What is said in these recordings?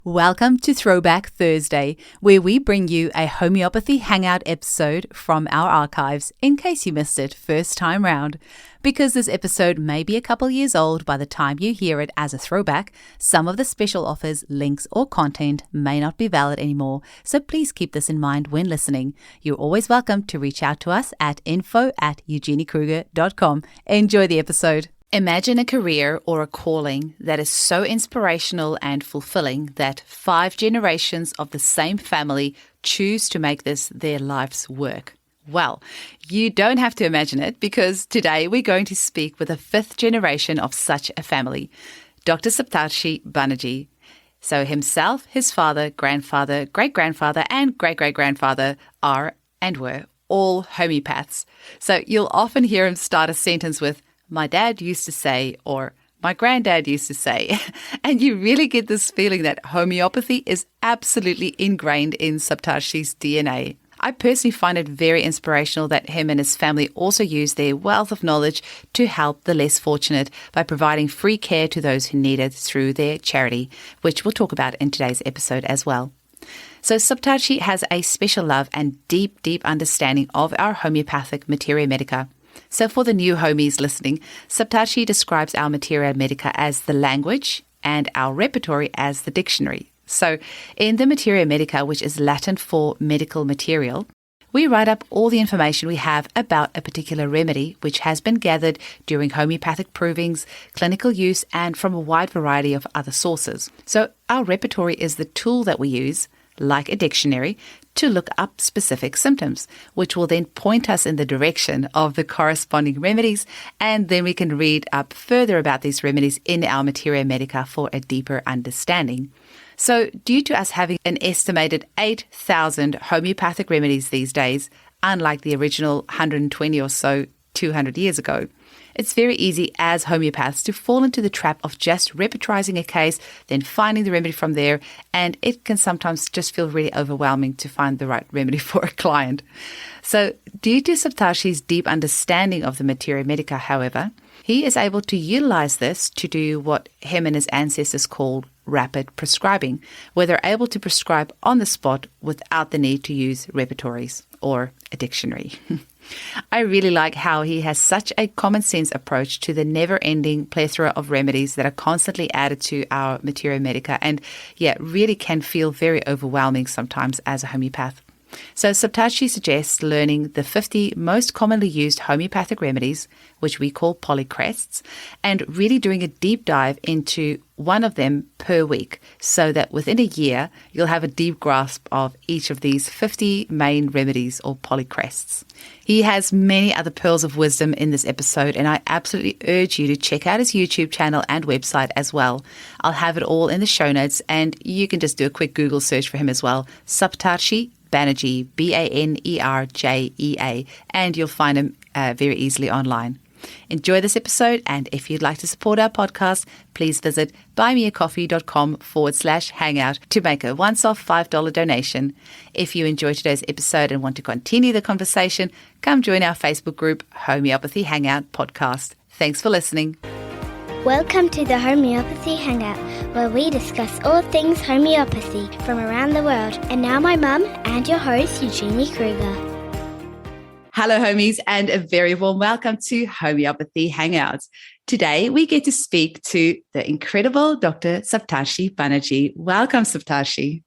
Welcome to Throwback Thursday, where we bring you a homeopathy hangout episode from our archives in case you missed it first time round. Because this episode may be a couple years old by the time you hear it as a throwback, some of the special offers, links, or content may not be valid anymore, so please keep this in mind when listening. You're always welcome to reach out to us at info@eugeniekruger.com. Enjoy the episode. Imagine a career or a calling that is so inspirational and fulfilling that 5 generations of the same family choose to make this their life's work. Well, you don't have to imagine it because today we're going to speak with a 5th generation of such a family, Dr. Saptarshi Banerjea. So himself, his father, grandfather, great-grandfather, and great-great-grandfather are and were all homeopaths. So you'll often hear him start a sentence with, "My dad used to say," or "my granddad used to say." And you really get this feeling that homeopathy is absolutely ingrained in Saptarshi's DNA. I personally find it very inspirational that him and his family also use their wealth of knowledge to help the less fortunate by providing free care to those who need it through their charity, which we'll talk about in today's episode as well. So Saptarshi has a special love and deep, deep understanding of our homeopathic Materia Medica. So for the new homies listening, Saptarshi describes our Materia Medica as the language and our repertory as the dictionary. So in the Materia Medica, which is Latin for medical material, we write up all the information we have about a particular remedy which has been gathered during homeopathic provings, clinical use, and from a wide variety of other sources. So our repertory is the tool that we use, like a dictionary, to look up specific symptoms, which will then point us in the direction of the corresponding remedies, and then we can read up further about these remedies in our Materia Medica for a deeper understanding. So due to us having an estimated 8,000 homeopathic remedies these days, unlike the original 120 or so 200 years ago, it's very easy as homeopaths to fall into the trap of just repertorizing a case, then finding the remedy from there, and it can sometimes just feel really overwhelming to find the right remedy for a client. So due to Saptarshi's deep understanding of the Materia Medica, however, he is able to utilize this to do what him and his ancestors called rapid prescribing, where they're able to prescribe on the spot without the need to use repertories or a dictionary. I really like how he has such a common sense approach to the never-ending plethora of remedies that are constantly added to our Materia Medica and, really can feel very overwhelming sometimes as a homeopath. So Saptarshi suggests learning the 50 most commonly used homeopathic remedies, which we call polycrests, and really doing a deep dive into one of them per week so that within a year you'll have a deep grasp of each of these 50 main remedies or polycrests. He has many other pearls of wisdom in this episode, and I absolutely urge you to check out his YouTube channel and website as well. I'll have it all in the show notes, and you can just do a quick Google search for him as well. Saptarshi Banerjea, Banerjea, and you'll find him very easily online. Enjoy this episode, and if you'd like to support our podcast, please visit buymeacoffee.com/hangout to make a once-off $5 donation. If you enjoyed today's episode and want to continue the conversation, come join our Facebook group, Homeopathy Hangout Podcast. Thanks for listening. Welcome to the Homeopathy Hangout, where we discuss all things homeopathy from around the world. And now my mum and your host, Eugenie Kruger. Hello, homies, and a very warm welcome to Homeopathy Hangouts. Today, we get to speak to the incredible Dr. Saptarshi Banerjea. Welcome, Saptarshi.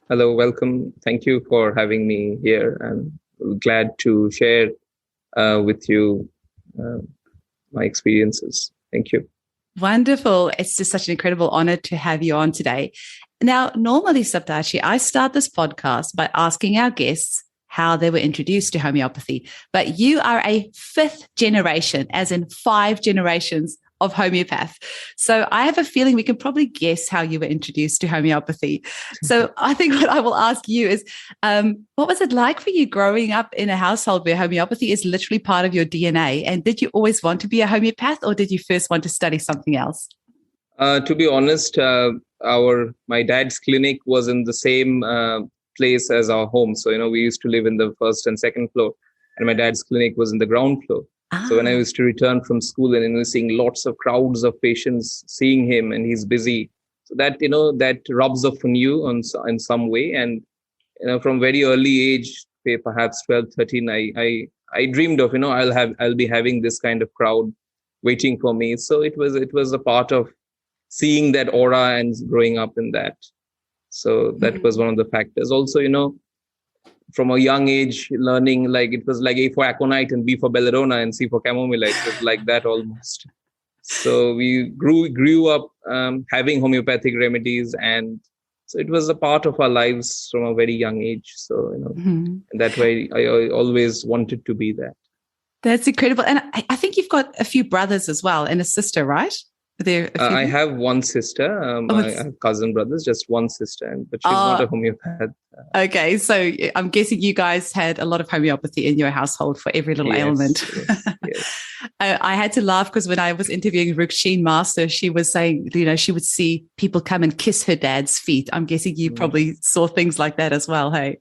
Hello, welcome. Thank you for having me here. I'm glad to share with you my experiences. Thank you. Wonderful. It's just such an incredible honor to have you on today. Now, normally, Saptarshi, I start this podcast by asking our guests how they were introduced to homeopathy, but you are a 5th generation, as in 5 generations of homeopath. So I have a feeling we can probably guess how you were introduced to homeopathy. So I think what I will ask you is, what was it like for you growing up in a household where homeopathy is literally part of your DNA? And did you always want to be a homeopath, or did you first want to study something else? To be honest, my dad's clinic was in the same place as our home. So, we used to live in the 1st and 2nd floor, and my dad's clinic was in the ground floor. So when I used to return from school and seeing lots of crowds of patients seeing him, and he's busy So that, that rubs off on you in some way. And, from very early age, say perhaps 12, 13, I dreamed of, I'll be having this kind of crowd waiting for me. So it was a part of seeing that aura and growing up in that. So that was one of the factors. Also, from a young age, learning, like it was like A for aconite and B for belladonna and C for chamomile. It was like that almost. So we grew up having homeopathic remedies, and so it was a part of our lives from a very young age. So, and that way I always wanted to be that. That's incredible. And I think you've got a few brothers as well and a sister, right? I have one sister. I have cousin brothers, just one sister, but she's not a homeopath. Okay, so I'm guessing you guys had a lot of homeopathy in your household for every little ailment. Yes. I had to laugh because when I was interviewing Rukshin Master, she was saying, she would see people come and kiss her dad's feet. I'm guessing you probably saw things like that as well, hey?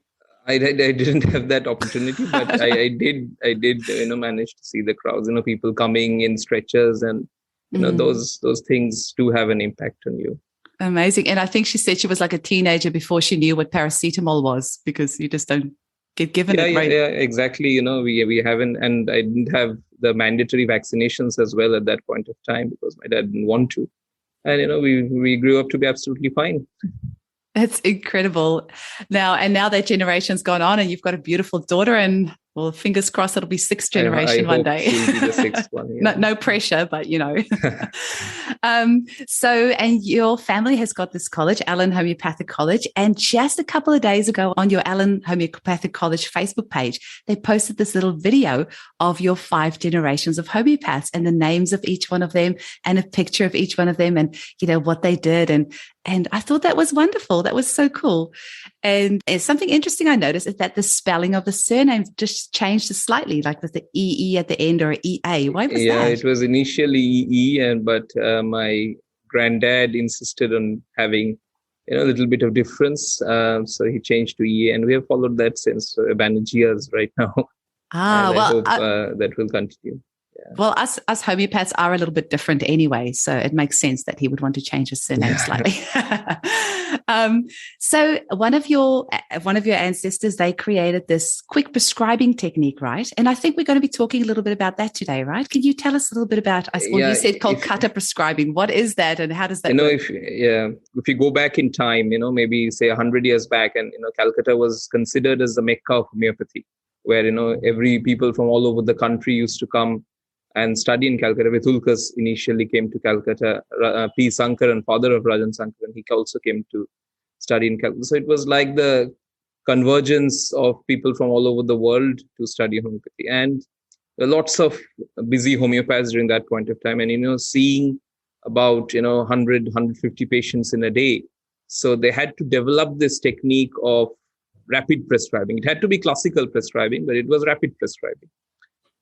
I didn't have that opportunity, but I did, manage to see the crowds, people coming in stretchers, and those things do have an impact on you. Amazing. And I think she said she was like a teenager before she knew what paracetamol was, because you just don't get given it, right? Yeah, exactly. We haven't, and I didn't have the mandatory vaccinations as well at that point of time because my dad didn't want to. And, we grew up to be absolutely fine. That's incredible. Now that generation's gone on and you've got a beautiful daughter, and well, fingers crossed it'll be sixth generation one day. She'll be the sixth one. Yeah. No pressure, but So, and your family has got this college, Allen Homeopathic College, and just a couple of days ago on your Allen Homeopathic College Facebook page, they posted this little video of your 5 generations of homeopaths and the names of each one of them and a picture of each one of them and, what they did. And I thought that was wonderful. That was so cool. And something interesting I noticed is that the spelling of the surname just changed slightly, like with the EE at the end or EA. Why was that? Yeah, it was initially EE, but my granddad insisted on having a little bit of difference. So he changed to EA, and we have followed that since. Banerjea's right now. I hope that will continue. Yeah. Well, us homeopaths are a little bit different anyway, so it makes sense that he would want to change his surname slightly. So one of your ancestors, they created this quick prescribing technique, right? And I think we're going to be talking a little bit about that today, right? Can you tell us a little bit about? You said Calcutta prescribing. What is that, and how does that work? If you go back in time, maybe say 100 years back, and Calcutta was considered as the Mecca of homeopathy, where every people from all over the country used to come and study in Calcutta. Vitulkas initially came to Calcutta. P. Sankaran, father of Rajan Sankaran, he also came to study in Calcutta. So it was like the convergence of people from all over the world to study homeopathy. And there were lots of busy homeopaths during that point of time. And, seeing about, 100, 150 patients in a day. So they had to develop this technique of rapid prescribing. It had to be classical prescribing, but it was rapid prescribing.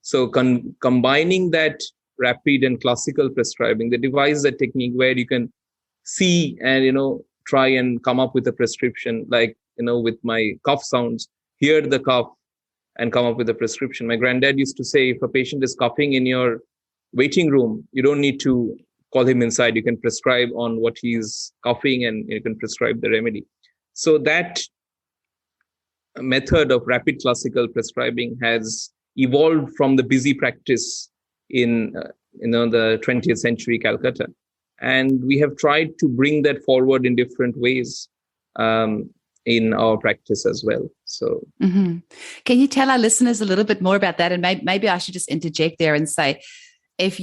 So combining that rapid and classical prescribing, they devised a technique where you can see and, try and come up with a prescription, like, with my cough sounds, hear the cough and come up with a prescription. My granddad used to say, if a patient is coughing in your waiting room, you don't need to call him inside. You can prescribe on what he's coughing and you can prescribe the remedy. So that method of rapid classical prescribing has evolved from the busy practice in the 20th century Calcutta, and we have tried to bring that forward in different ways in our practice as well. So, can you tell our listeners a little bit more about that? And maybe I should just interject there and say, if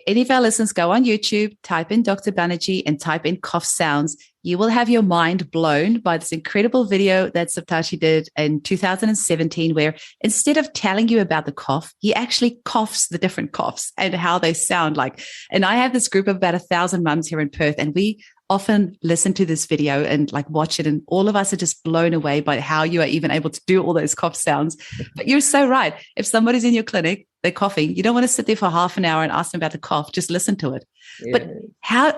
any of our listeners go on YouTube, type in Dr. Banerjea and type in cough sounds, you will have your mind blown by this incredible video that Saptarshi did in 2017, where instead of telling you about the cough, he actually coughs the different coughs and how they sound like. And I have this group of about 1,000 mums here in Perth, and we often listen to this video and like watch it, and all of us are just blown away by how you are even able to do all those cough sounds. But you're so right. If somebody's in your clinic, they're coughing, you don't want to sit there for half an hour and ask them about the cough. Just listen to it. Yeah. But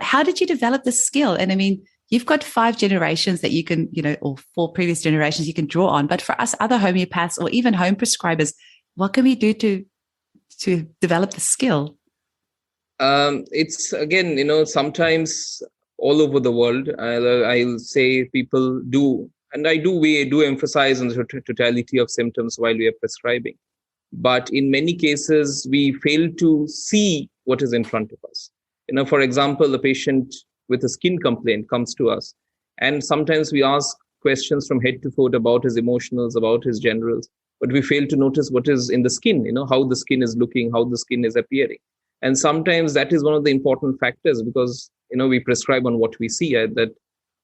how did you develop this skill? And I mean, you've got 5 generations that you can, or 4 previous generations you can draw on. But for us other homeopaths or even home prescribers, what can we do to develop the skill? It's again, sometimes all over the world. I'll say people do, and we do emphasize on the totality of symptoms while we are prescribing. But in many cases, we fail to see what is in front of us. For example, a patient with a skin complaint comes to us, and sometimes we ask questions from head to foot about his emotionals, about his generals, but we fail to notice what is in the skin, how the skin is looking, how the skin is appearing. And sometimes that is one of the important factors, because, we prescribe on what we see. That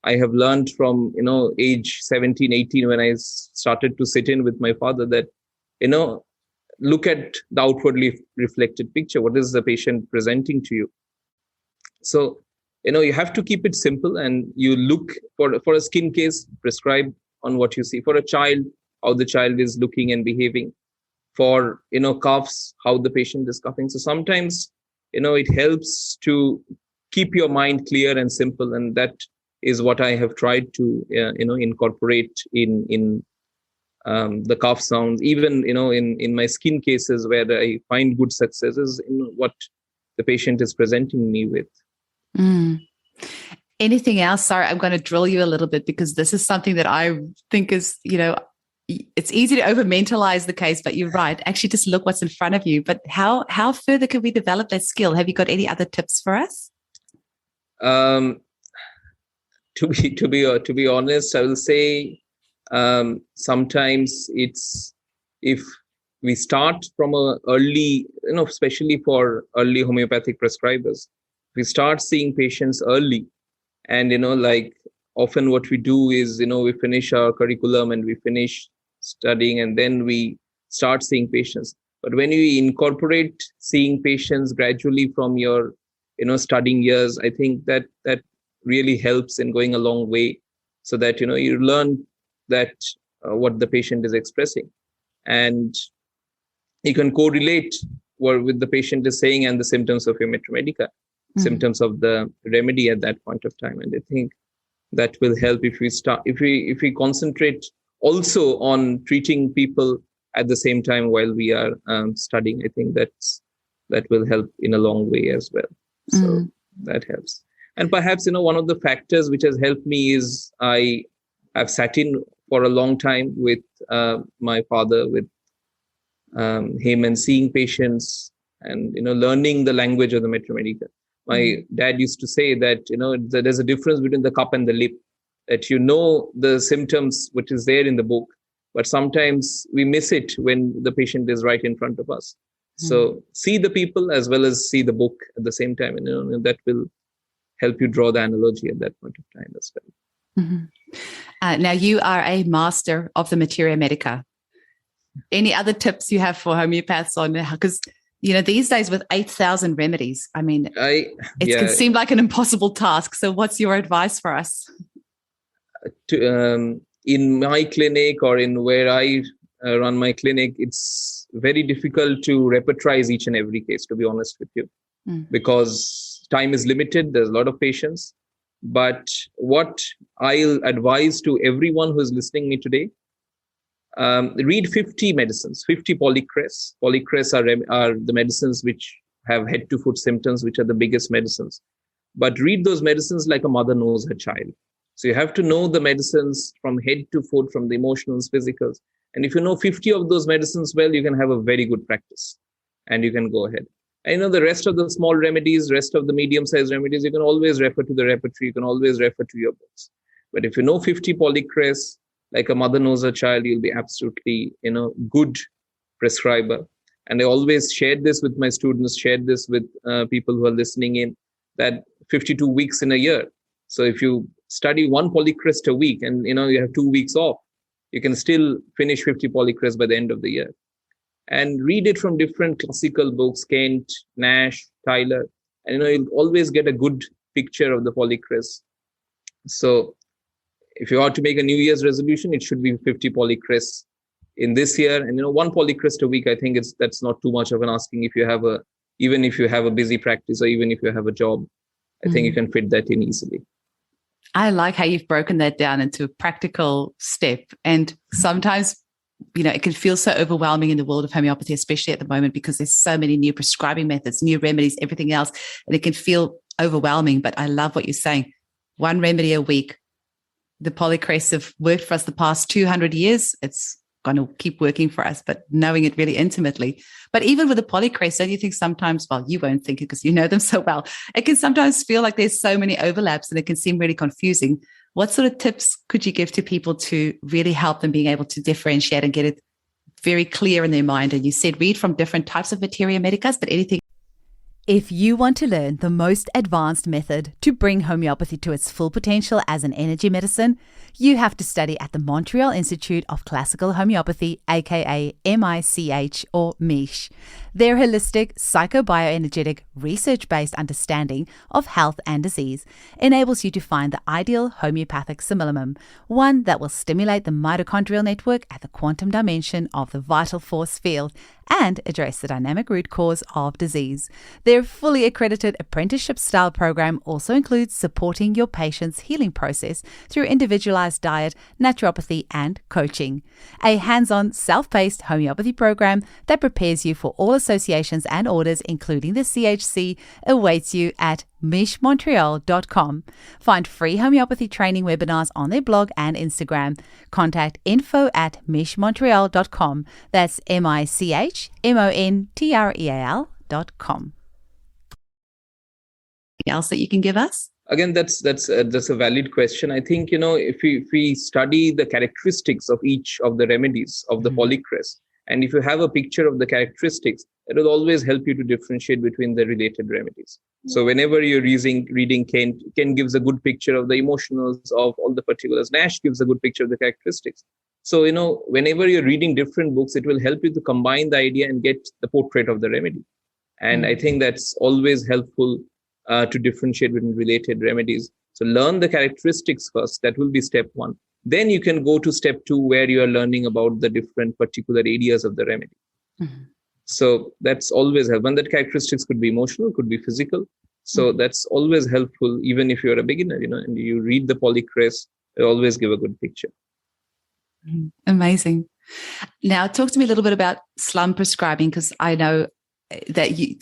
I have learned from, age 17, 18, when I started to sit in with my father, that, look at the outwardly reflected picture. What is the patient presenting to you? So, you have to keep it simple, and you look for a skin case, prescribe on what you see. For a child, how the child is looking and behaving. For, coughs, how the patient is coughing. So sometimes, it helps to keep your mind clear and simple. And that is what I have tried to, incorporate in the cough sounds, even, in my skin cases, where I find good successes in what the patient is presenting me with. Anything else? Sorry, I'm going to drill you a little bit, because this is something that I think is, it's easy to over-mentalize the case, but you're right. Actually, just look what's in front of you. But how further can we develop that skill? Have you got any other tips for us? To be honest, I will say sometimes it's, if we start from a early, especially for early homeopathic prescribers, we start seeing patients early, and like often what we do is, we finish our curriculum and we finish studying, and then we start seeing patients. But when you incorporate seeing patients gradually from your, studying years, I think that really helps in going a long way, so that, you learn that what the patient is expressing, and you can correlate what with the patient is saying and the symptoms of your Materia Medica, symptoms of the remedy at that point of time. And I think that will help if we concentrate also on treating people at the same time while we are studying. I think that will help in a long way as well. So that helps. And perhaps, one of the factors which has helped me is I have sat in for a long time with my father, with him, and seeing patients and, learning the language of the Materia Medica. My dad used to say that, there's a difference between the cup and the lip, that the symptoms which is there in the book, but sometimes we miss it when the patient is right in front of us. So see the people as well as see the book at the same time, and that will help you draw the analogy at that point of time as well. Now, you are a master of the Materia Medica. Any other tips you have for homeopaths on how? Because these days with 8,000 remedies, I mean, it can seem like an impossible task. So what's your advice for us? In my clinic, or in where I run my clinic, it's very difficult to repertorize each and every case, to be honest with you, because time is limited. There's a lot of patients. But what I'll advise to everyone who is listening me today, read 50 medicines, 50 polycress. Polycress are the medicines which have head to foot symptoms, which are the biggest medicines. But read those medicines like a mother knows her child. So you have to know the medicines from head to foot, from the emotionals, physicals. And if you know 50 of those medicines well, you can have a very good practice and you can go ahead. And the rest of the small remedies, rest of the medium-sized remedies, you can always refer to the repertory. You can always refer to your books. But if you know 50 polycress, like a mother knows her child, you'll be absolutely, good prescriber. And I always shared this with my students, shared this with people who are listening in, that 52 weeks in a year. So if you study one polycress a week and, you have 2 weeks off, you can still finish 50 polycress by the end of the year. And read it from different classical books, Kent, Nash, Tyler. And, you'll always get a good picture of the polycress. So if you are to make a New Year's resolution, it should be 50 polycress in this year. And, one polycress a week, I think that's not too much of an asking even if you have a busy practice or even if you have a job. I think you can fit that in easily. I like how you've broken that down into a practical step. And sometimes, it can feel so overwhelming in the world of homeopathy, especially at the moment, because there's so many new prescribing methods, new remedies, everything else, and it can feel overwhelming. But I love what you're saying. one remedy a week. The polycress have worked for us the past 200 years. It's going to keep working for us, but knowing it really intimately. But even with the polycress, don't you think sometimes, well, you won't think it because you know them so well, it can sometimes feel like there's so many overlaps and it can seem really confusing. What sort of tips could you give to people to really help them being able to differentiate and get it very clear in their mind? And you said read from different types of Materia Medicas, but anything. If you want to learn the most advanced method to bring homeopathy to its full potential as an energy medicine, you have to study at the Montreal Institute of Classical Homeopathy, aka MICH or MICH. Their holistic, psychobioenergetic, research-based understanding of health and disease enables you to find the ideal homeopathic Similimum, one that will stimulate the mitochondrial network at the quantum dimension of the vital force field and address the dynamic root cause of disease. Their fully accredited apprenticeship-style program also includes supporting your patient's healing process through individualized diet, naturopathy, and coaching. A hands-on, self-paced homeopathy program that prepares you for all associations and orders, including the CHC, awaits you at michmontreal.com. Find free homeopathy training webinars on their blog and Instagram. Contact info@michmontreal.com. That's michmontreal.com. Anything else that you can give us? Again, that's a valid question. I think, if we study the characteristics of each of the remedies of the polycress, and if you have a picture of the characteristics, it will always help you to differentiate between the related remedies. So whenever you're reading Ken gives a good picture of the emotionals of all the particulars. Nash gives a good picture of the characteristics. So, whenever you're reading different books, it will help you to combine the idea and get the portrait of the remedy. And I think that's always helpful to differentiate between related remedies. So learn the characteristics first. That will be step one. Then you can go to step two, where you are learning about the different particular areas of the remedy. So that's always helpful. And that characteristics could be emotional, could be physical. So that's always helpful, even if you're a beginner, and you read the polycress, they always give a good picture. Amazing. Now, talk to me a little bit about slum prescribing, because I know that you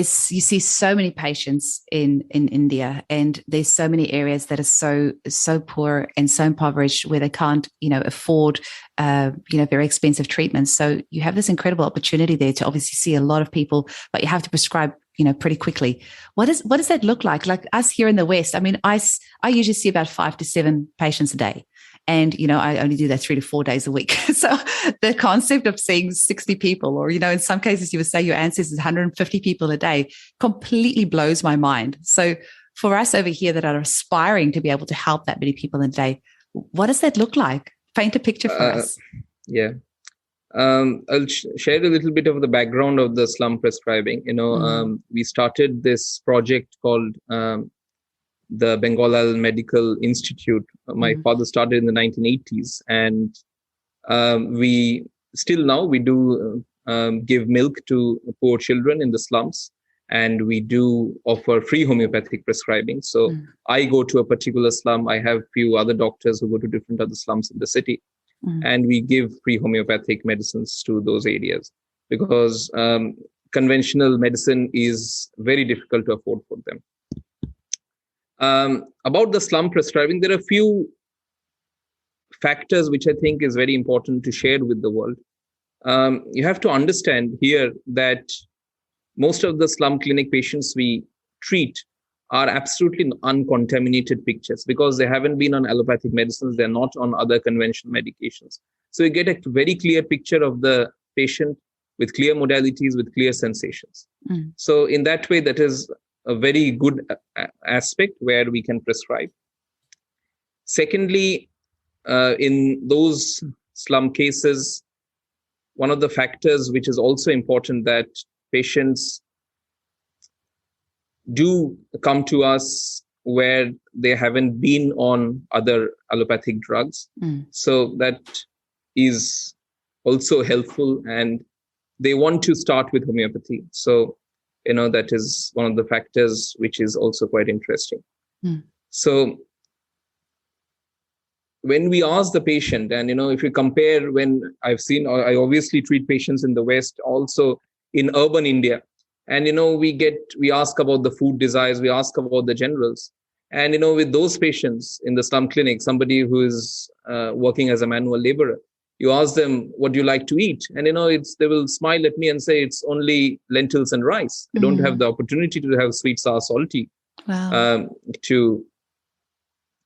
see so many patients in India, and there's so many areas that are so poor and so impoverished where they can't afford very expensive treatments. So you have this incredible opportunity there to obviously see a lot of people, but you have to prescribe pretty quickly. What does that look like? Like us here in the West, I mean, I usually see about 5 to 7 patients a day. And, I only do that 3 to 4 days a week. So the concept of seeing 60 people, or, in some cases you would say your ancestors 150 people a day, completely blows my mind. So for us over here that are aspiring to be able to help that many people in a day, what does that look like? Paint a picture for us. Yeah. I'll share a little bit of the background of the slum prescribing. We started this project called the Bengal Medical Institute. My father started in the 1980s, and we do give milk to poor children in the slums, and we do offer free homeopathic prescribing. So I go to a particular slum. I have few other doctors who go to different other slums in the city, and we give free homeopathic medicines to those areas, because conventional medicine is very difficult to afford for them. About the slum prescribing, there are a few factors which I think is very important to share with the world. You have to understand here that most of the slum clinic patients we treat are absolutely uncontaminated pictures, because they haven't been on allopathic medicines. They're not on other conventional medications. So you get a very clear picture of the patient with clear modalities, with clear sensations. So in that way, that is a very good aspect where we can prescribe. Secondly, in those slum cases, one of the factors which is also important, that patients do come to us where they haven't been on other allopathic drugs. So that is also helpful, and they want to start with homeopathy. So that is one of the factors which is also quite interesting. So when we ask the patient, and, if you compare, when I obviously treat patients in the West, also in urban India, and, we ask about the food desires, we ask about the generals. And, with those patients in the slum clinic, somebody who is working as a manual laborer, you ask them, what do you like to eat? And, they will smile at me and say, it's only lentils and rice. I don't have the opportunity to have sweet, sour, salty. Wow.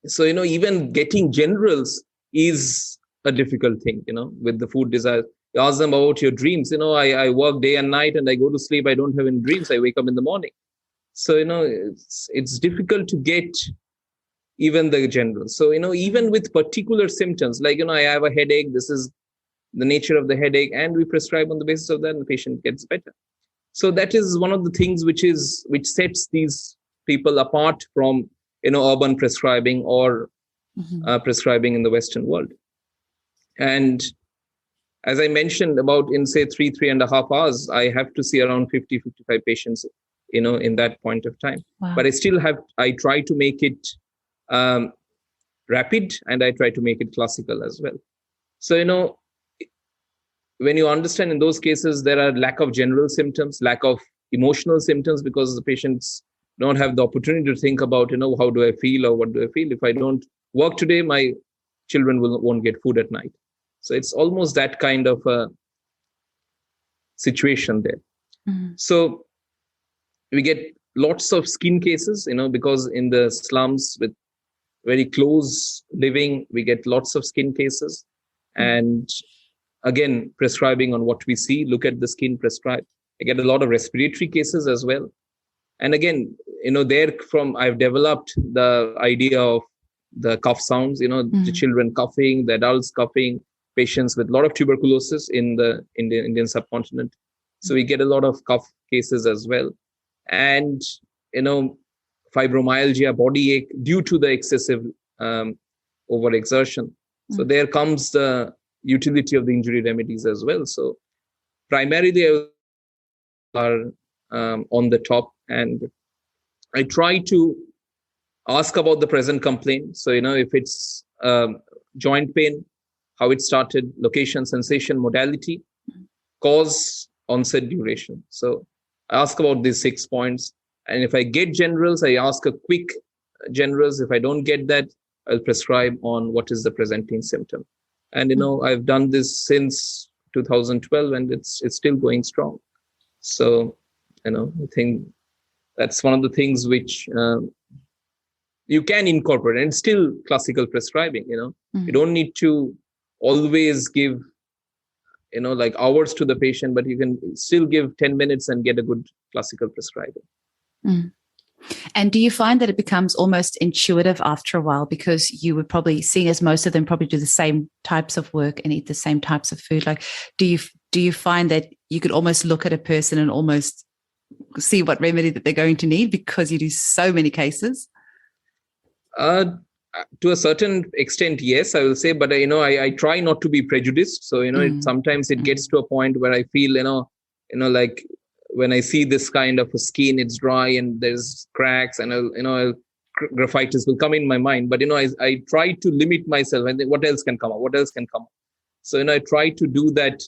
So, even getting generals is a difficult thing, with the food desire. You ask them about your dreams. I work day and night and I go to sleep. I don't have any dreams. I wake up in the morning. So, it's difficult to get even the generals. So, even with particular symptoms, like, I have a headache, this is the nature of the headache, and we prescribe on the basis of that, and the patient gets better. So that is one of the things which sets these people apart from, urban prescribing or prescribing in the Western world. And as I mentioned, about in say 3.5 hours, I have to see around 50-55 patients, in that point of time. Wow. But I try to make it rapid, and I try to make it classical as well. So, when you understand in those cases, there are lack of general symptoms, lack of emotional symptoms, because the patients don't have the opportunity to think about, how do I feel or what do I feel? If I don't work today, my children won't get food at night. So it's almost that kind of a situation there. So we get lots of skin cases, because in the slums with very close living, we get lots of skin cases. And again, prescribing on what we see, look at the skin, prescribe. I get a lot of respiratory cases as well. And again, I've developed the idea of the cough sounds, the children coughing, the adults coughing, patients with a lot of tuberculosis in the Indian subcontinent. So we get a lot of cough cases as well. And, fibromyalgia, body ache due to the excessive overexertion. So there comes the utility of the injury remedies as well. So primarily they are on the top, and I try to ask about the present complaint. So, if it's joint pain, how it started, location, sensation, modality, cause, onset, duration. So I ask about these 6 points. And if I get generals, I ask a quick generals. If I don't get that, I'll prescribe on what is the presenting symptom. And, I've done this since 2012, and it's still going strong. So, I think that's one of the things which you can incorporate, and it's still classical prescribing. You don't need to always give, like hours to the patient, but you can still give 10 minutes and get a good classical prescribing. And do you find that it becomes almost intuitive after a while, because you would probably, seeing as most of them probably do the same types of work and eat the same types of food, like do you find that you could almost look at a person and almost see what remedy that they're going to need because you do so many cases? To a certain extent, yes, I will say, but I try not to be prejudiced. So sometimes it gets to a point where I feel like when I see this kind of a skin, it's dry and there's cracks, and graphitis will come in my mind. But I try to limit myself. I think what else can come up? What else can come up? So I try to do that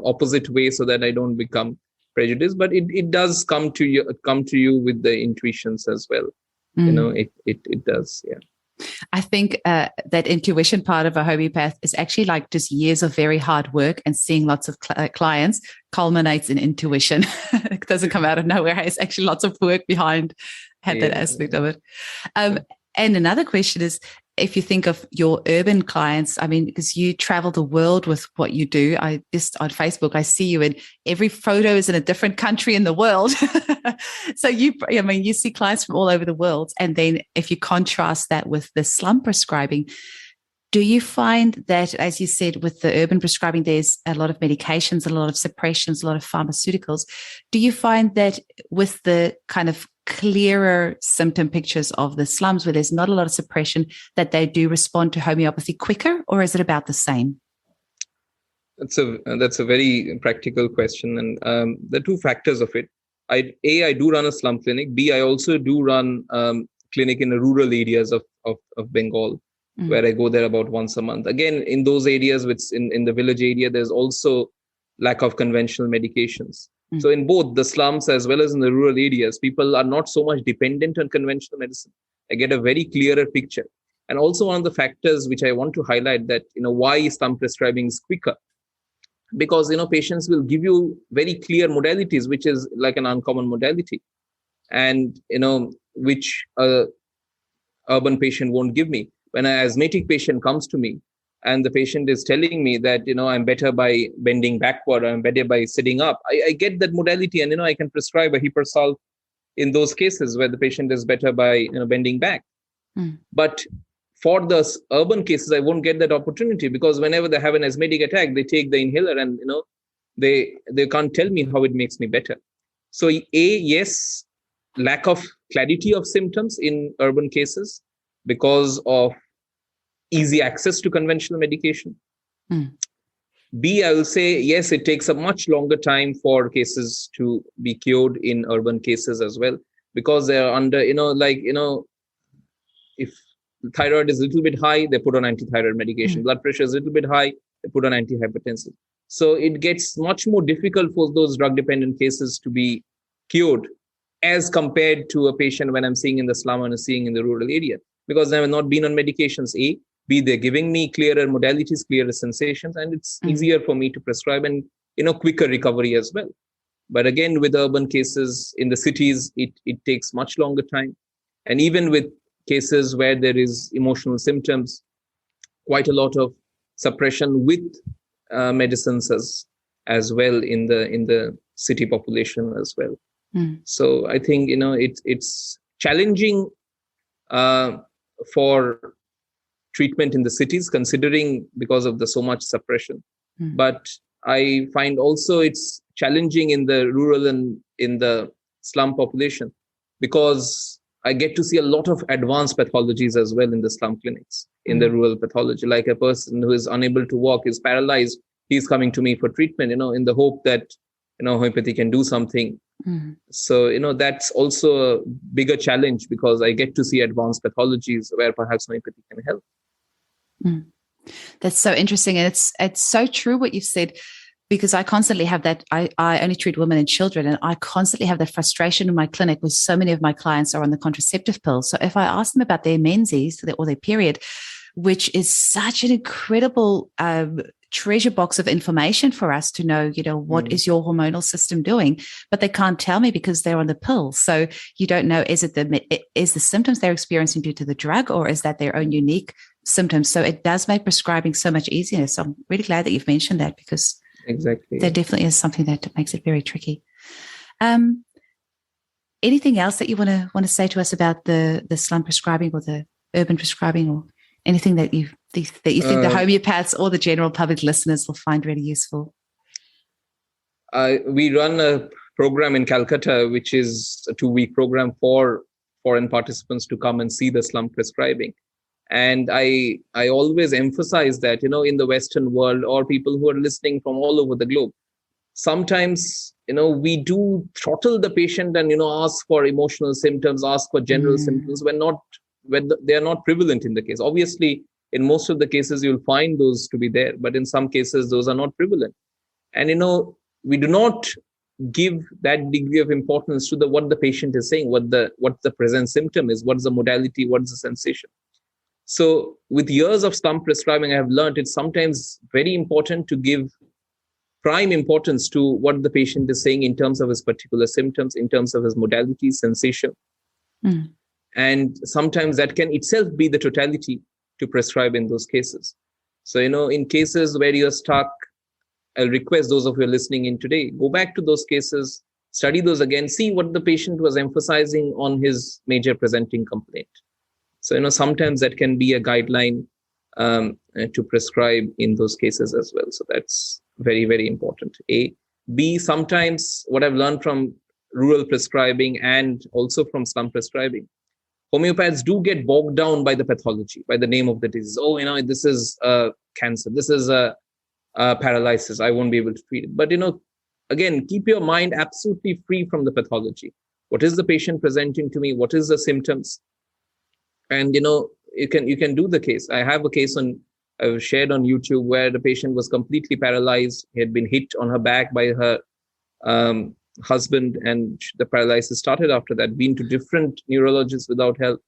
opposite way so that I don't become prejudiced. But it does come to you with the intuitions as well. It does, yeah. I think that intuition part of a homeopath is actually like just years of very hard work, and seeing lots of clients culminates in intuition. It doesn't come out of nowhere. It's actually lots of work behind that aspect of it. And another question is, if you think of your urban clients, I mean, because you travel the world with what you do, I just on Facebook, I see you in every photo is in a different country in the world. So you see clients from all over the world. And then if you contrast that with the slum prescribing, do you find that, as you said, with the urban prescribing, there's a lot of medications, a lot of suppressions, a lot of pharmaceuticals. Do you find that with the kind of clearer symptom pictures of the slums, where there's not a lot of suppression, that they do respond to homeopathy quicker, or is it about the same? That's a very practical question, and there are two factors of it. I do run a slum clinic. B, I also do run clinic in the rural areas of Bengal, where I go there about once a month. Again, in those areas, which in the village area, there's also lack of conventional medications. So in both the slums as well as in the rural areas, people are not so much dependent on conventional medicine. I get a very clearer picture. And also one of the factors which I want to highlight that, why slum prescribing is quicker. Because, patients will give you very clear modalities, which is like an uncommon modality. And, which urban patient won't give me. When an asthmatic patient comes to me and the patient is telling me that, I'm better by bending backward, or I'm better by sitting up, I get that modality, and, I can prescribe a hipersal in those cases where the patient is better by, bending back. But for the urban cases, I won't get that opportunity, because whenever they have an asthmatic attack, they take the inhaler and, they can't tell me how it makes me better. So yes, lack of clarity of symptoms in urban cases because of easy access to conventional medication. B, I will say, yes, it takes a much longer time for cases to be cured in urban cases as well, because they're under, if the thyroid is a little bit high, they put on antithyroid medication. Blood pressure is a little bit high, they put on antihypertensive. So it gets much more difficult for those drug-dependent cases to be cured as compared to a patient when I'm seeing in the slum and seeing in the rural area, because they have not been on medications, A. B, they're giving me clearer modalities, clearer sensations, and it's easier for me to prescribe and, quicker recovery as well. But again, with urban cases in the cities, it takes much longer time. And even with cases where there is emotional symptoms, quite a lot of suppression with medicines as well in the city population as well. So I think, it's challenging for treatment in the cities, considering because of the so much suppression. But I find also it's challenging in the rural and in the slum population, because I get to see a lot of advanced pathologies as well in the slum clinics, in the rural pathology. Like a person who is unable to walk, is paralyzed, he's coming to me for treatment, in the hope that, homeopathy can do something. So, that's also a bigger challenge, because I get to see advanced pathologies where perhaps homeopathy can help. That's so interesting. And it's so true what you've said, because I constantly have that. I only treat women and children, and I constantly have that frustration in my clinic with so many of my clients are on the contraceptive pills. So if I ask them about their menses or their period, which is such an incredible treasure box of information for us to know, what is your hormonal system doing, but they can't tell me because they're on the pill. So you don't know, is the symptoms they're experiencing due to the drug, or is that their own unique symptoms? So it does make prescribing so much easier. So I'm really glad that you've mentioned that, because exactly, there definitely is something that makes it very tricky. Anything else that you want to say to us about the slum prescribing or the urban prescribing, or anything that you think the homeopaths or the general public listeners will find really useful? We run a program in Calcutta, which is a 2-week program for foreign participants to come and see the slum prescribing. And I always emphasize that, in the Western world, or people who are listening from all over the globe, sometimes, we do throttle the patient and, ask for emotional symptoms, ask for general symptoms when they are not prevalent in the case. Obviously, in most of the cases, you'll find those to be there, but in some cases, those are not prevalent. And, we do not give that degree of importance to what the patient is saying, what the present symptom is, what's the modality, what's the sensation. So with years of slum prescribing, I have learned it's sometimes very important to give prime importance to what the patient is saying in terms of his particular symptoms, in terms of his modality, sensation. And sometimes that can itself be the totality to prescribe in those cases. So, in cases where you're stuck, I'll request those of you listening in today, go back to those cases, study those again, see what the patient was emphasizing on his major presenting complaint. So, sometimes that can be a guideline to prescribe in those cases as well. So that's very, very important. A. B, sometimes what I've learned from rural prescribing and also from slum prescribing, homeopaths do get bogged down by the pathology, by the name of the disease. Oh, this is cancer. This is a paralysis. I won't be able to treat it. But, again, keep your mind absolutely free from the pathology. What is the patient presenting to me? What is the symptoms? And, you can do the case. I have a case I've shared on YouTube where the patient was completely paralyzed. He had been hit on her back by her husband, and the paralysis started after that. Been to different neurologists without help.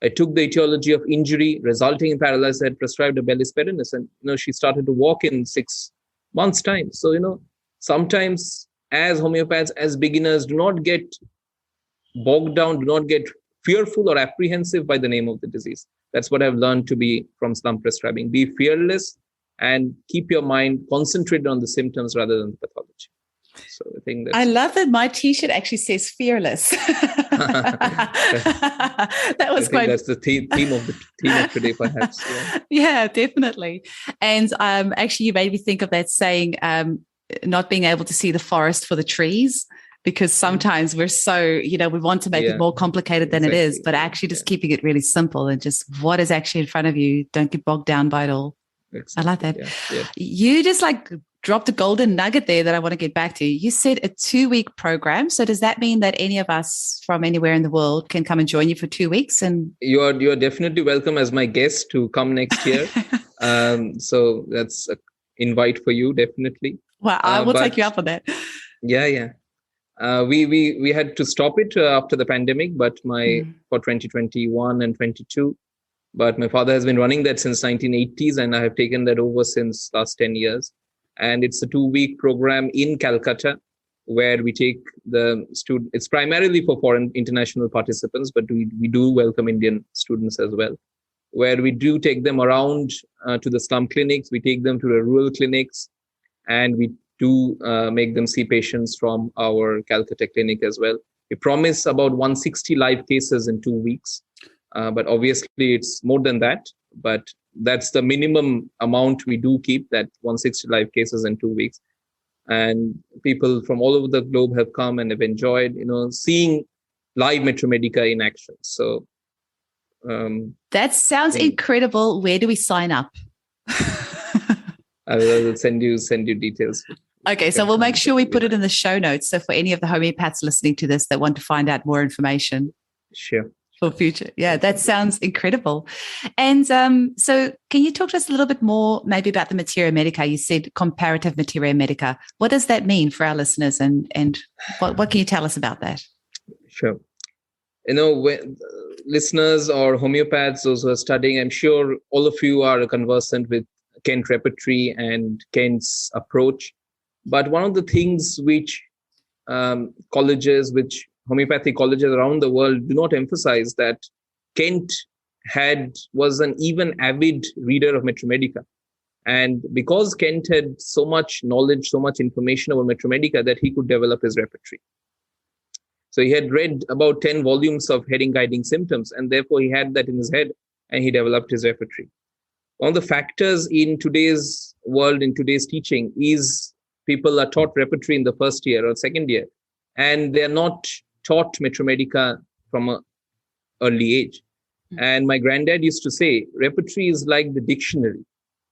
I took the etiology of injury resulting in paralysis. I had prescribed a bellis perennis, and she started to walk in 6 months' time. So sometimes as homeopaths, as beginners, do not get bogged down, do not get fearful or apprehensive by the name of the disease. That's what I've learned to be from slum prescribing. Be fearless and keep your mind concentrated on the symptoms rather than the pathology. So I think that's... I love that my T-shirt actually says fearless. That was quite... That's the theme of today, perhaps. Yeah, definitely. And actually, you made me think of that saying, not being able to see the forest for the trees, because sometimes we're so, we want to make it more complicated than it is, but actually just keeping it really simple and just what is actually in front of you. Don't get bogged down by it all. Exactly. I like that. Yeah. You just dropped a golden nugget there that I want to get back to. You said a 2-week program. So does that mean that any of us from anywhere in the world can come and join you for 2 weeks? And you are definitely welcome as my guest to come next year. So that's an invite for you, definitely. Well, I will take you up on that. Yeah. We had to stop it after the pandemic, but for 2021 and 22. But my father has been running that since 1980s, and I have taken that over since last 10 years. And it's a 2-week program in Calcutta where we take the student. It's primarily for foreign international participants, but we do welcome Indian students as well, where we do take them around to the slum clinics. We take them to the rural clinics, and we do make them see patients from our Calcutta clinic as well. We promise about 160 live cases in 2 weeks. But obviously it's more than that, but that's the minimum amount we do keep, that 160 live cases in 2 weeks. And people from all over the globe have come and have enjoyed, seeing live Materia Medica in action. So that sounds incredible. Where do we sign up? I will send you details. Okay, so we'll make sure we put it in the show notes. So for any of the homeopaths listening to this that want to find out more information. Sure. For future. Yeah, that sounds incredible. And so can you talk to us a little bit more maybe about the Materia Medica? You said comparative Materia Medica. What does that mean for our listeners, and what can you tell us about that? Sure. When listeners or homeopaths, those who are studying, I'm sure all of you are conversant with Kent repertory and Kent's approach. But one of the things which homeopathic colleges around the world do not emphasize, that Kent was an even avid reader of Materia Medica. And because Kent had so much knowledge, so much information about Materia Medica, that he could develop his repertory. So he had read about 10 volumes of heading guiding symptoms, and therefore he had that in his head and he developed his repertory. One of the factors in today's world, in today's teaching, is people are taught repertory in the first year or second year, and they're not taught Materia Medica from an early age. And my granddad used to say, repertory is like the dictionary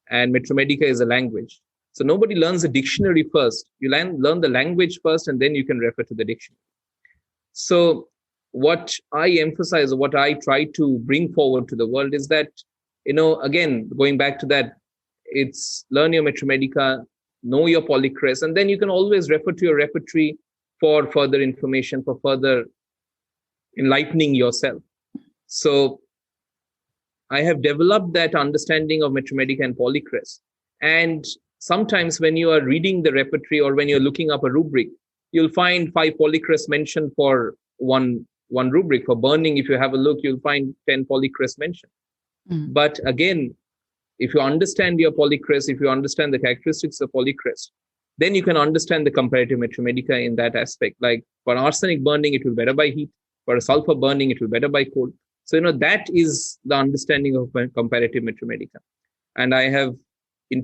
and Materia Medica is a language. So nobody learns the dictionary first. You learn the language first, and then you can refer to the dictionary. So what I emphasize, or what I try to bring forward to the world, is that, again, going back to that, it's learn your Materia Medica, know your polychrest, and then you can always refer to your repertory for further information, for further enlightening yourself. So I have developed that understanding of Materia Medica and polychrest. And sometimes when you are reading the repertory or when you're looking up a rubric, you'll find 5 polycrests mentioned for one rubric. For burning, if you have a look, you'll find 10 polycrests mentioned. But again, if you understand your polycrest, if you understand the characteristics of polycrest, then you can understand the comparative Materia Medica in that aspect. Like for arsenic burning, it will be better by heat. For a sulfur burning, it will be better by cold. So, that is the understanding of comparative Materia Medica. And I have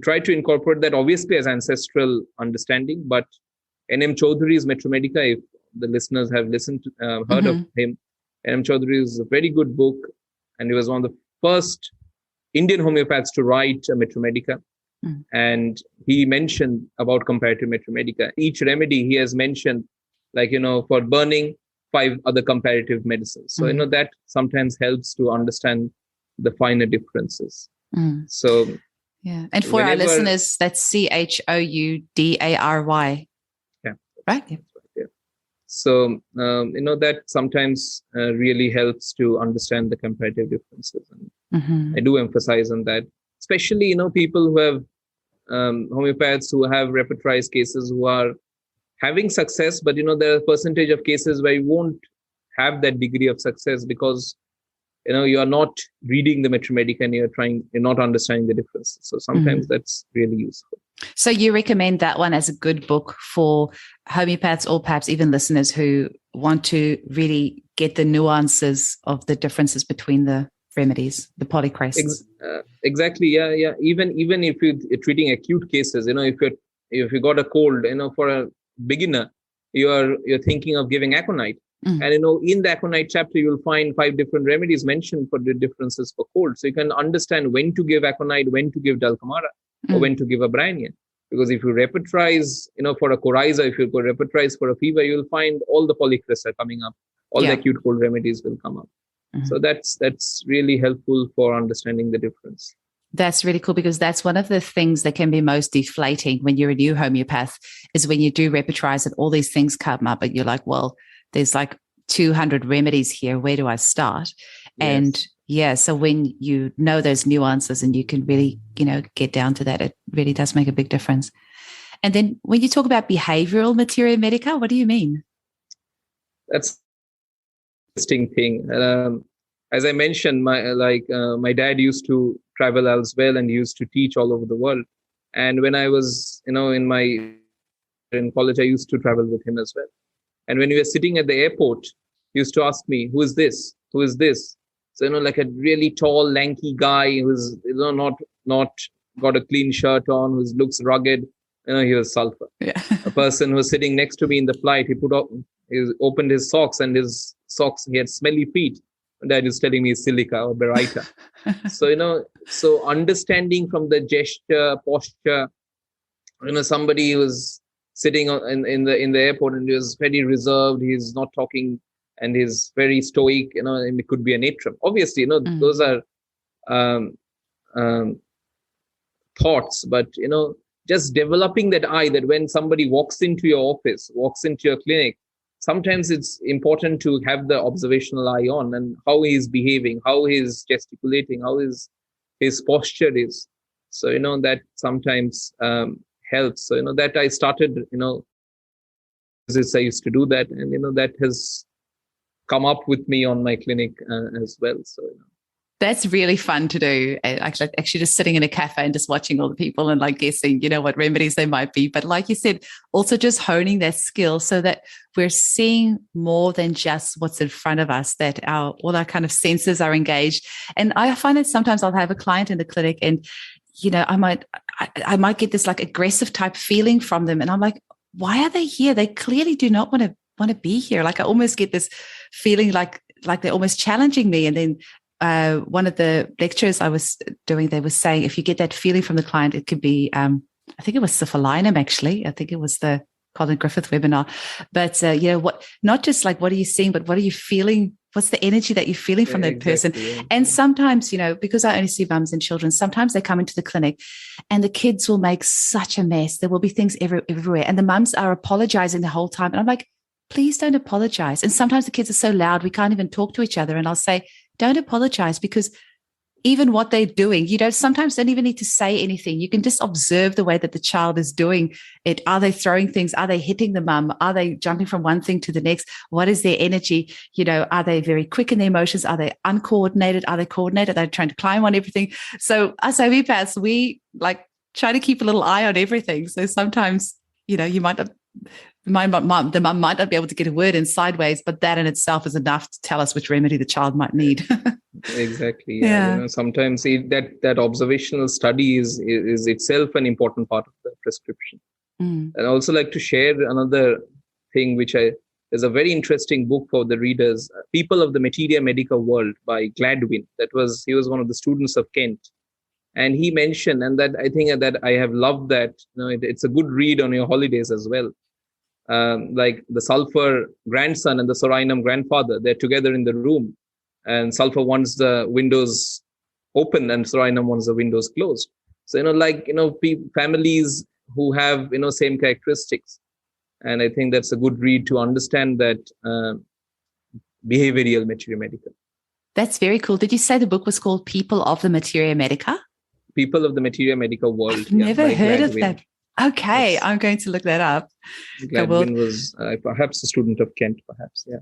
tried to incorporate that obviously as ancestral understanding, but N.M. Chaudhary's Materia Medica, if the listeners have heard of him, N.M. Chaudhary is a very good book, and he was one of the first Indian homeopaths to write a Materia Medica. And he mentioned about comparative Materia Medica. Each remedy he has mentioned, for burning, 5 other comparative medicines. So, that sometimes helps to understand the finer differences. So, yeah. And for our listeners, that's Choudary. Yeah. Right? Yeah. Yeah. So, that sometimes really helps to understand the comparative differences. And I do emphasize on that, especially, people who have homeopaths who have repertorized cases who are having success, but, there are a percentage of cases where you won't have that degree of success because, you are not reading the Materia Medica and you're not understanding the differences. So sometimes that's really useful. So you recommend that one as a good book for homeopaths or perhaps even listeners who want to really get the nuances of the differences between the remedies, the polycrests. Exactly. Yeah. Even if you're treating acute cases, if you got a cold, for a beginner, you're thinking of giving aconite. And, in the aconite chapter, you'll find 5 different remedies mentioned for the differences for cold. So you can understand when to give aconite, when to give dulcamara, or when to give a Bryannian. Because if you repertorize, for a coryza, if you go repertorize for a fever, you'll find all the polycrests are coming up. All the acute cold remedies will come up. So that's really helpful for understanding the difference. That's really cool, because that's one of the things that can be most deflating when you're a new homeopath, is when you do repertorize and all these things come up and you're like, well, there's like 200 remedies here. Where do I start? Yes. And so when you know those nuances and you can really, get down to that, it really does make a big difference. And then when you talk about behavioral materia medica, what do you mean? That's an interesting thing. As I mentioned, my dad used to travel as well and used to teach all over the world. And when I was, in college, I used to travel with him as well. And when we were sitting at the airport, he used to ask me, who is this? Who is this? So, like a really tall, lanky guy who's, not got a clean shirt on, who looks rugged. He was sulfur. Yeah. A person who was sitting next to me in the flight, he opened his socks, and his socks, he had smelly feet. And Dad is telling me silica or baryta. So understanding from the gesture, posture, somebody who was sitting in the airport and he was very reserved, he's not talking and he's very stoic, and it could be an atrium. Obviously, those are thoughts, but, just developing that eye, that when somebody walks into your office, walks into your clinic, sometimes it's important to have the observational eye on and how he's behaving, how he's gesticulating, how his posture is. So, that sometimes helps. So, that I started, I used to do that, and, that has come up with me on my clinic as well. So, That's really fun to do. Actually just sitting in a cafe and just watching all the people and like guessing, what remedies they might be. But like you said, also just honing that skill so that we're seeing more than just what's in front of us, that all our kind of senses are engaged. And I find that sometimes I'll have a client in the clinic and, I might get this like aggressive type feeling from them. And I'm like, why are they here? They clearly do not want to be here. Like I almost get this feeling like they're almost challenging me. And then one of the lectures I was doing, they were saying, if you get that feeling from the client, it could be, I think it was Similimum, actually. I think it was the Colin Griffith webinar. But, not just like, what are you seeing, but what are you feeling? What's the energy that you're feeling from that person? Yeah. And sometimes, because I only see mums and children, sometimes they come into the clinic and the kids will make such a mess. There will be things everywhere. And the mums are apologizing the whole time. And I'm like, please don't apologize. And sometimes the kids are so loud, we can't even talk to each other. And I'll say, don't apologize, because even what they're doing, sometimes don't even need to say anything. You can just observe the way that the child is doing it. Are they throwing things? Are they hitting the mum? Are they jumping from one thing to the next? What is their energy? Are they very quick in their emotions? Are they uncoordinated? Are they coordinated? Are they trying to climb on everything? So as homeopaths, we like try to keep a little eye on everything. So sometimes, you might not, the mum might not be able to get a word in sideways, but that in itself is enough to tell us which remedy the child might need. Exactly. Yeah. Sometimes that observational study is itself an important part of the prescription. And I also like to share another thing, there's a very interesting book for the readers, People of the Materia Medica World by Gladwin. He was one of the students of Kent. And he mentioned, and that I think that I have loved that, it's a good read on your holidays as well. Like the sulfur grandson and the sorinum grandfather, they're together in the room, and sulfur wants the windows open and sorinum wants the windows closed. So, families who have, same characteristics, And I think that's a good read to understand that behavioral Materia Medica. That's very cool. Did you say the book was called People of the Materia Medica? People of the Materia Medica World. I've never heard of that. Okay, Yes. I'm going to look that up. Gladwin was perhaps a student of Kent, perhaps. Yeah.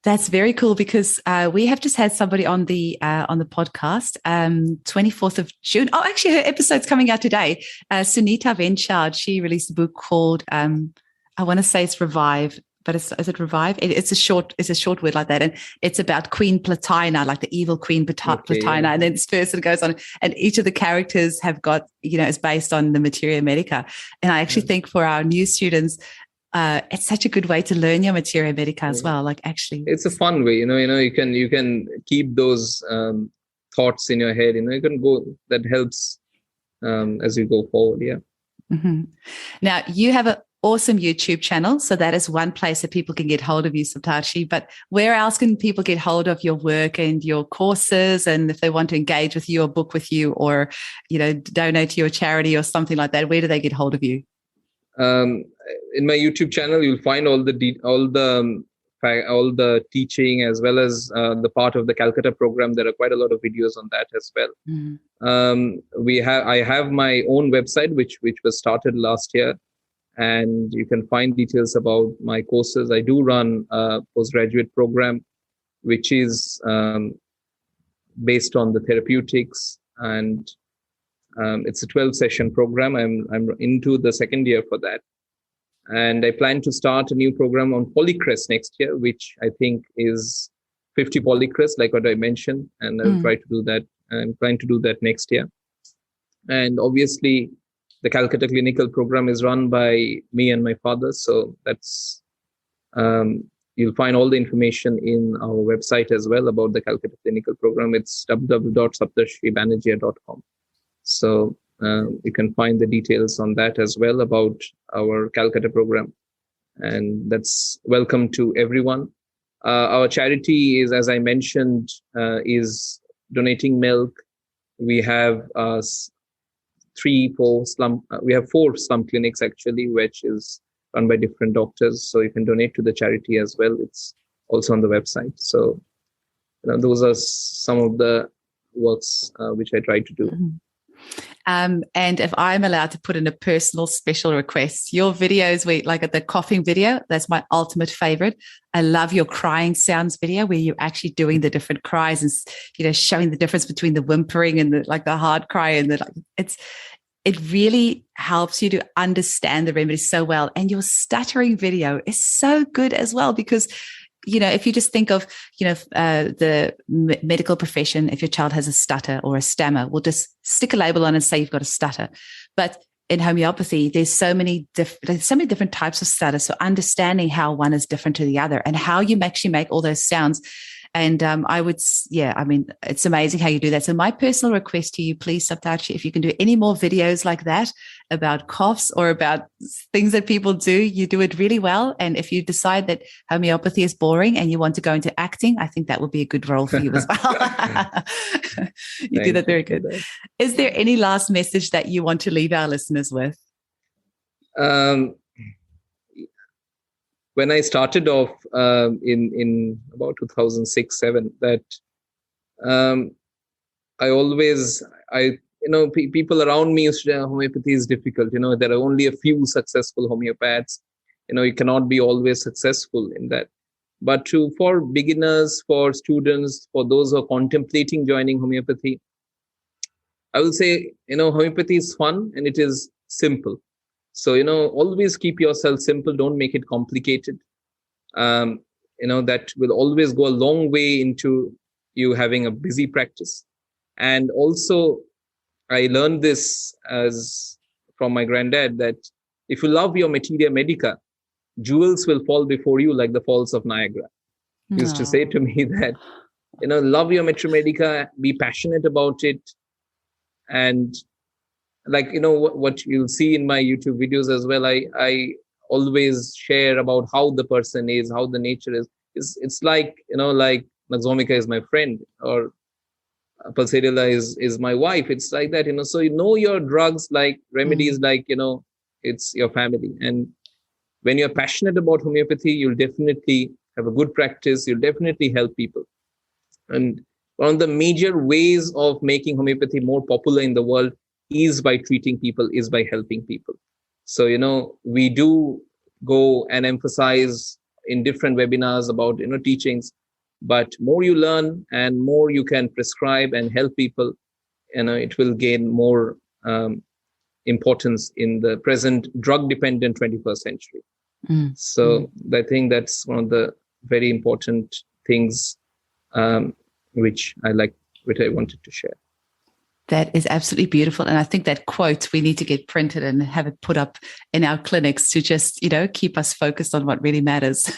That's very cool because we have just had somebody on the podcast, 24th of June. Oh, actually, her episode's coming out today. Sunita Venchard, she released a book called I want to say it's Revive, but is it Revive? It's a short word like that, and it's about Queen Platina, like the evil Queen Platina, yeah. And then this person goes on, and each of the characters have got is based on the Materia Medica, and I actually think for our new students. It's such a good way to learn your Materia Medica as well. Like actually, it's a fun way. You can keep those thoughts in your head. You can go. That helps as you go forward. Yeah. Mm-hmm. Now you have an awesome YouTube channel, so that is one place that people can get hold of you, Saptarshi. But where else can people get hold of your work and your courses? And if they want to engage with you or book with you, or donate to your charity or something like that, where do they get hold of you? In my YouTube channel, you'll find all the teaching, as well as the part of the Calcutta program. There are quite a lot of videos on that as well. Mm-hmm. I have my own website, which was started last year, and you can find details about my courses. I do run a postgraduate program, which is based on the therapeutics, and it's a 12-session program. I'm into the second year for that. And I plan to start a new program on polycrest next year, which I think is 50 polycrest, like what I mentioned. And I'll try to do that. I'm trying to do that next year. And obviously, the Calcutta clinical program is run by me and my father. So that's, you'll find all the information in our website as well about the Calcutta clinical program. It's www.saptarshibanerjea.com. So you can find the details on that as well about our Calcutta program. And that's welcome to everyone. Our charity is, as I mentioned, is donating milk. We have 4 slum. We have 4 slum clinics actually, which is run by different doctors. So you can donate to the charity as well. It's also on the website. So those are some of the works which I try to do. Mm-hmm. And if I'm allowed to put in a personal special request, your videos, like the coughing video, that's my ultimate favorite. I love your crying sounds video where you're actually doing the different cries and, showing the difference between the whimpering and the hard cry. And it really helps you to understand the remedy so well. And your stuttering video is so good as well, because if you just think of, the medical profession, if your child has a stutter or a stammer, we'll just stick a label on and say you've got a stutter. But in homeopathy, there's so many different types of stutter. So understanding how one is different to the other and how you actually make all those sounds. And it's amazing how you do that. So my personal request to you, please, Saptarshi, if you can do any more videos like that about coughs or about things that people do, you do it really well. And if you decide that homeopathy is boring and you want to go into acting, I think that would be a good role for you as well. You do that very good. Is there any last message that you want to leave our listeners with? When I started off in about 2006-07, that people around me used to say homeopathy is difficult. There are only a few successful homeopaths. You cannot be always successful in that. But for beginners, for students, for those who are contemplating joining homeopathy, I will say, homeopathy is fun and it is simple. So, always keep yourself simple. Don't make it complicated. That will always go a long way into you having a busy practice. And also, I learned this from my granddad, that if you love your Materia Medica, jewels will fall before you like the falls of Niagara. He used to say to me that, love your Materia Medica, be passionate about it. And what you'll see in my YouTube videos as well, I always share about how the person is, how the nature is. It's like Naxomica is my friend, or Pulsarilla is my wife. It's like that, so your drugs, like remedies, like, it's your family. And when you're passionate about homeopathy, you'll definitely have a good practice. You'll definitely help people. And one of the major ways of making homeopathy more popular in the world is by treating people, is by helping people. So, we do go and emphasize in different webinars about, teachings, but more you learn and more you can prescribe and help people, it will gain more importance in the present drug-dependent 21st century. So I think that's one of the very important things which I wanted to share. That is absolutely beautiful. And I think that quote, we need to get printed and have it put up in our clinics to just, keep us focused on what really matters.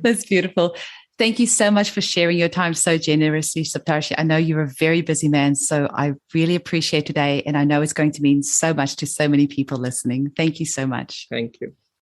That's beautiful. Thank you so much for sharing your time so generously, Saptarshi. I know you're a very busy man, so I really appreciate today. And I know it's going to mean so much to so many people listening. Thank you so much. Thank you.